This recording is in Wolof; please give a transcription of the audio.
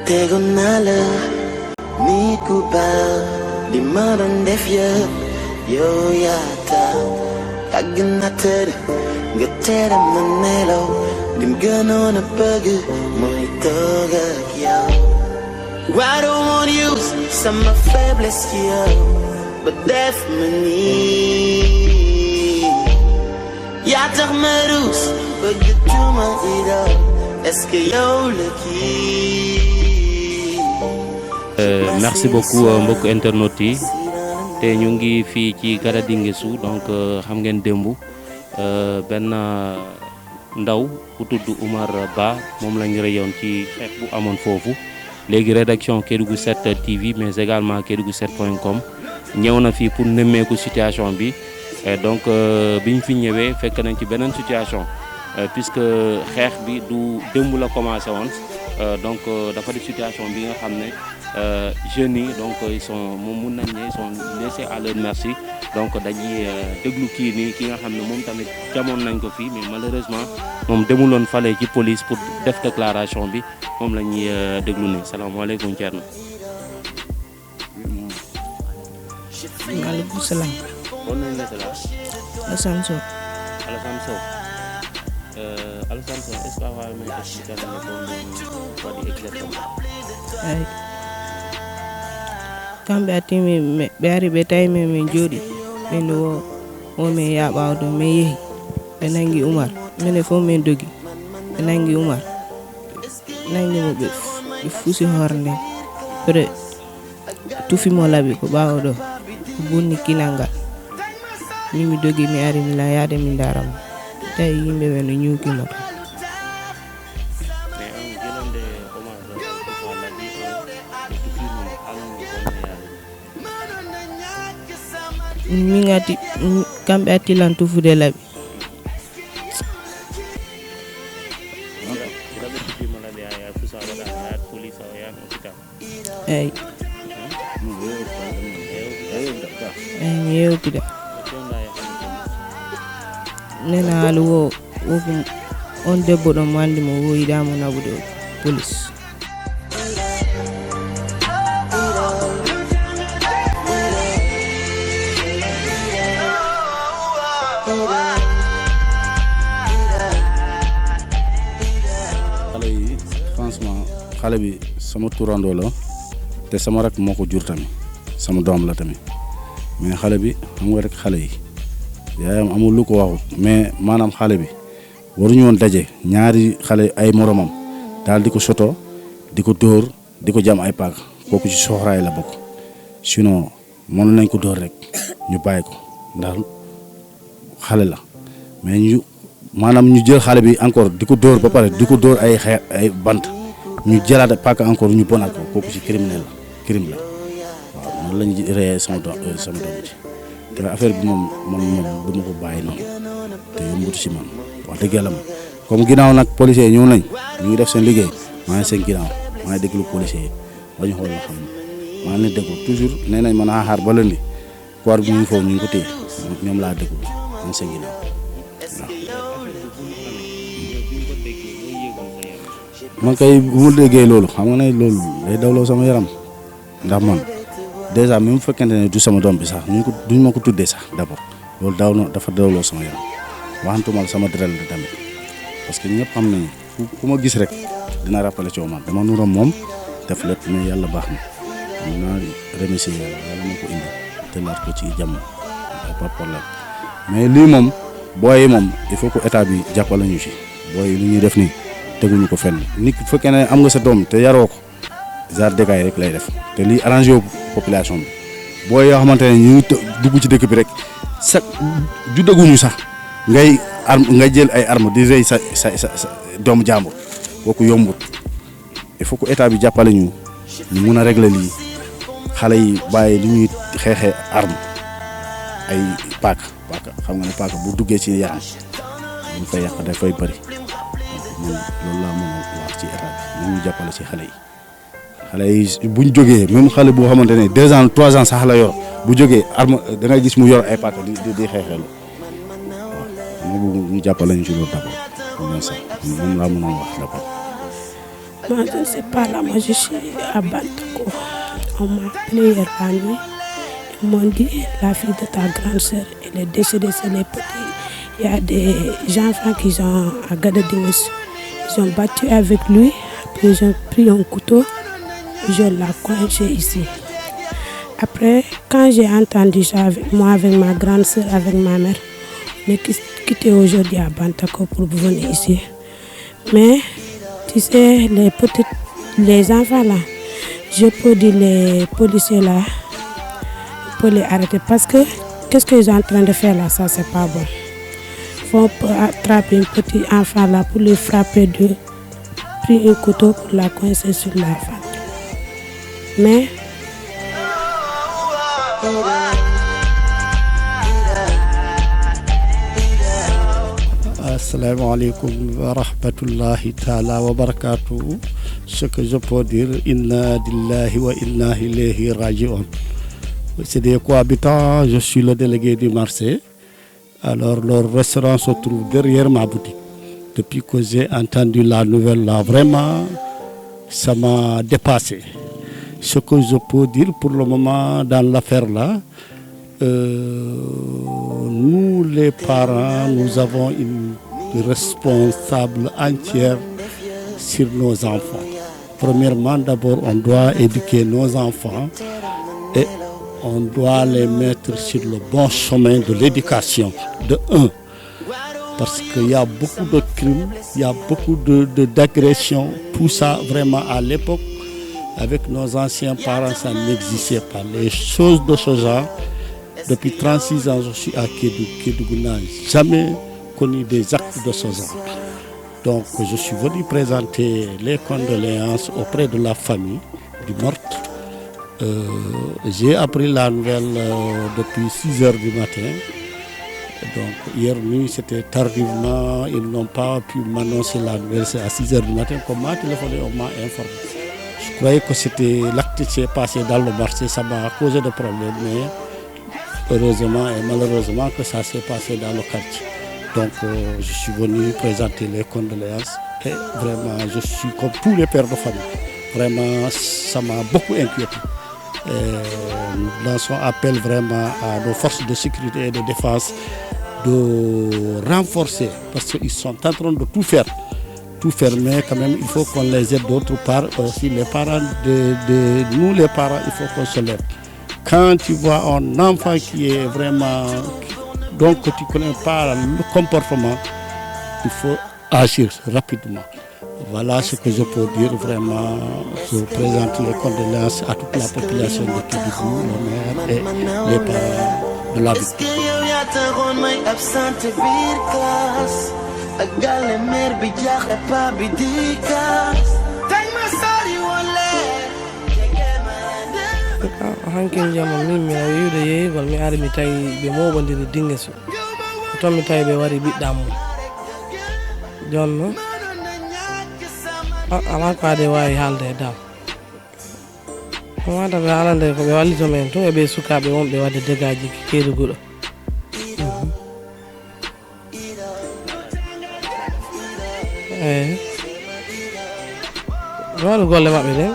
tegoon naa la nit ku baax li ma doon def yëpp yow yaa tax yàgg na tëdd nga tere ma nelaw lim gënoon a bëgg mooy toog ak yow. I don't want you sama faiblesse ci yow ba def ma nii yaa tax ma ruus bëgg tuma idol est-ce que yow la kii. Merci beaucoup mbokk internautes yi te ñu ngi fii ci Garadinguéssou donc xam ngeen démb benn ndaw bu tudd Oumar Ba moom lañ reyoon ci xeex bu amoon foofu. léegi rédaction Kédougou 7 TV mais également Kédougou7.com ñëw na fii pour nemmeeku situation bi et donc biñ fi ñëwee fekk nañ ci beneen situation puisque xeex bi du démb la commencé woon donc dafa di situation bi nga xam ne jeunes yi donc ils sont moom mun nañ ne ils sont laissés à leur merci donc dañuy déglu kii nii ki nga xam ne moom tamit jamoon nañ ko fii mais malheureusement moom demuloon fale ci police pour def déclaration bi moom la ñuy déglu nii salaamaaleykum Thierno. maaleykum salaam. bon nañ la salaam. Alassane Sow. Alassane Sow. Alassane Sow est-ce que avoir une explication de quoi dire exactement. ay kamɓe attimi ɓe ari ɓe tawimi min jooɗi ɓen wo min yaɓawa ɗum min yeehi ɓe nangi Oumar minen fof min dogi ɓe nangi Oumar nangimo ɓe fusi hoore nden ɓeɗe tufimo laaɓi ko ɓawo ɗo ko bunni kinal ngal min mi dogi mi ari mi la yaade min daramo tawi yimɓe ɓe no ñuukimo to min ati kamɓe attilan tufude laaɓi eyi mi yewtida nena haali wo wokum on debbo ɗon mo andi mo wo yiɗamo naɓude police. xale bi sama turandoo la te sama rak moo ko jur tamit sama doom la tamit mais xale bi xam nga rek xale yi yaayam amul lu ko waxut mais maanaam xale bi waruñu woon daje ñaari xale ay moromam daal di ko soto di ko dóor di ko jam ay paak kooku ci soxraay la bokk sinon mënoon nañ ko dóor rek ñu bàyyi ko ndax xale la mais ñu maanaam ñu jël xale bi encore di ko dóor ba pare di ko dóor ay xeer ay bant ñu jëlaat paaka encore ñu bonaat ko kooku ci criminel la crime la waaw noonu la ñu reyee sama doom ci te affaire bi moom man moom du ma ko bàyyi noonu te yombut si man wax dëgg yàlla ma comme ginnaaw nag policiers yi ñëw nañ ñu ngi def seen liggéey maa ngi seen ginnaaw maa ngi déglu policiers yi ba ñu xool la xam maa ngi leen déglu toujours nee nañ mën a xaar ba lundi koor bi ñu ngi foofu ñu ngi ko téye ñoom laa déglu maa ngi seen ginnaaw man kay bu ma déggee loolu xam nga ne loolu day dawloo sama yaram ndax man dèjà même bu fekkente ne du sama doom bi sax duñ ma ko tuddee sax d'abord loolu dafa dawloo sama yaram waxantumal sama deret la tamit parce que ñëpp xam nañu ku ma gis rek dina rappelé ci man dama nuram moom def lépp mais yàlla baax na am naa remercier yàlla ma ko indi te laat ko ci jàmm pas problème mais lii moom booy yi moom il faut que état bi jàppale ñu ci booy yi lu ñuy def nii teguñu ko fenn nit ku fekkee ne am nga sa doom te yaroo ko genre dégâts yi rek lay def te lii arrangé wu population bi booy yoo xamante ne ñu ngi dugg ci dëkk bi rek sax juddaguñu sax ngay jël ay arme di rey sa doomu jàmbur kooku yombut il faut que état bi jàppale ñu mun a régler lii xale yi bàyyi li ñuy xeexee arme ay paaka xam nga ne paaka bu duggee ci yaram ñu fay yàq dafay bëri man loolu laa mën a wax ci état bi ñu jàppale ci xale yi buñ jógee même xale boo xamante ne 2 ans 3 ans sax la yor bu jógee arme da ngay gis mu yor ay paaka di xeexeelu waaw ñu jàppale ñu ci loolu d'abord moom laa mën a wax d'abord Moi, je ne sais pas, là, moi je suis à Bantako. On m'a appelé hier la nuit. Ils m'ont dit, la fille de ta grande sœur, elle est décédée, c'est les petits. Il y a des enfants qui sont à Gadadingus. Ils ont battu avec lui, puis ils ont pris un couteau, je l'ai coincé ici. Après, quand j'ai entendu ça avec moi, avec ma grande sœur, avec ma mère, on est quitté aujourd'hui à Bantako pour venir ici. Mais, tu sais, les enfants là, je peux dire les policiers là, pour les arrêter parce que qu'est-ce qu'ils sont en train de faire là, ça c'est pas bon. Il faut attraper un petit enfant là pour le frapper prendre un couteau pour la coincer sur la femme. Mais Assalamu alaikum wa rahmatullahi ta'ala wa barakatuh. Ce que je peux dire, inna lillahi wa inna ilayhi raji'un. C'est des cohabitants, je suis le délégué du marché. Alors leur restaurant se trouve derrière ma boutique. Depuis que j'ai entendu la nouvelle là, vraiment, ça m'a dépassé. Ce que je peux dire pour le moment dans l'affaire là, nous les parents, nous avons une responsable entière sur nos enfants. Premièrement, d'abord, on doit éduquer nos enfants et on doit les mettre sur le bon chemin de l'éducation, de un. Parce qu'il y a beaucoup de crimes, il y a beaucoup d'agressions, tout ça vraiment à l'époque, avec nos anciens parents, ça n'existait pas. Les choses de ce genre, depuis 36 ans, je suis à Kédougou n'a jamais connu des actes de ce genre. Donc je suis venu présenter les condoléances auprès de la famille du meurtre. J'ai appris la nouvelle depuis 6 heures du matin. Donc hier nuit, c'était tardivement, ils n'ont pas pu m'annoncer la nouvelle, c'est à 6 heures du matin qu'on m'a téléphoné, on m'a informé. Je croyais que c'était l'acte qui s'est passé dans le marché, ça m'a causé des problèmes, mais heureusement et malheureusement que ça s'est passé dans le quartier. Donc je suis venu présenter les condoléances et vraiment je suis comme tous les pères de famille. Vraiment ça m'a beaucoup inquiété. Nous lançons appel vraiment à nos forces de sécurité et de défense de renforcer parce qu'ils sont en train de tout faire, mais quand même il faut qu'on les aide d'autre part aussi. Les parents nous les parents, il faut qu'on se lève. Quand tu vois un enfant qui est vraiment, donc tu ne connais pas le comportement, il faut agir rapidement. Voilà ce que je peux dire vraiment. Je présente les condoléances à toute la population de Kédougou, le maire et les parents de la victime. hankin jama min mi wiwde yeeygol mi ari mi tawi ɓe moɓodiri Dinguéso toon mi tawi ɓe wari ɓiɗɗammo jonno ala ko ade wawi haalde e dal wata ɓe haalande ko ɓe wallito men tun eɓe sukaɓe wonɓe wadde dégaji Kédougou ɗo eyi waɗu golle maɓɓe ɗen